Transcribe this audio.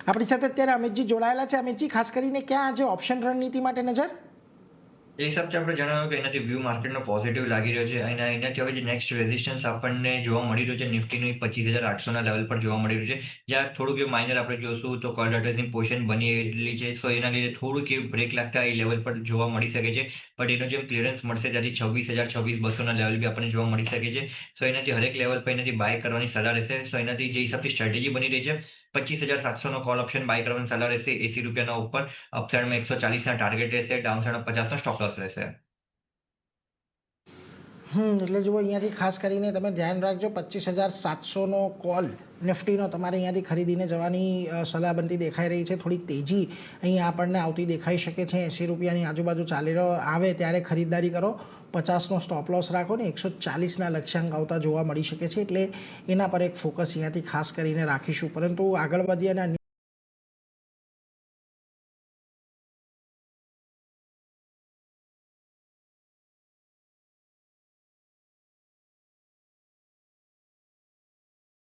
આપણી સાથે અત્યારે અમિતજી જોડાયેલા છે. અમિતજી, ખાસ કરીને ક્યાં આજે ઓપ્શન રણનીતિ માટે નજર? એ હિસાબથી આપણે જણાવ્યું કે એનાથી વ્યૂ માર્કેટનો પોઝિટિવ લાગી રહ્યો છે અને એનાથી હવે જે નેક્સ્ટ રેઝિસ્ટન્સ આપણને જોવા મળી રહ્યું છે નિફ્ટીની 25,800ના લેવલ પર જોવા મળી રહ્યું છે, જ્યાં થોડુંક એ માઇનર આપણે જોશું તો કોલ ડોટર્સની પોઝિશન બની છે. સો એના લીધે થોડુંક એ બ્રેક લાગતા એ લેવલ પર જોવા મળી શકે છે. બટ એનો જેમ ક્લિયરન્સ મળશે ત્યાંથી 26,000 26,200ના લેવલ બી આપણને જોવા મળી શકે છે. સો એનાથી હરેક લેવલ પર એનાથી બાય કરવાની સલાહ રહેશે. સો એનાથી જે હિસાબથી સ્ટ્રેટેજી બની રહી છે 25,700નો કોલ ઓપ્શન બાય કરવાની સલાહ રહેશે ₹80 ઉપર. અપસાઇડમાં 140ના ટાર્ગેટ રહેશે, ડાઉનસાઇડમાં 50નો સ્ટોપ લોસ રહેશે. એટલે જુઓ, અહીંયાથી ખાસ કરીને તમે ધ્યાન રાખજો, 25,700નો કોલ નિફ્ટીનો તમારે અહીંયાથી ખરીદીને જવાની સલાહ બનતી દેખાઈ રહી છે. થોડીક તેજી અહીંયા આપણને આવતી દેખાઈ શકે છે. ₹80ની આજુબાજુ ચાલી રહ્યો આવે ત્યારે ખરીદદારી કરો. 50નો સ્ટોપ લોસ રાખો ને 140ના લક્ષ્યાંક આવતા જોવા મળી શકે છે. એટલે એના પર એક ફોકસ અહીંયાથી ખાસ કરીને રાખીશું. પરંતુ આગળ વધીએ અને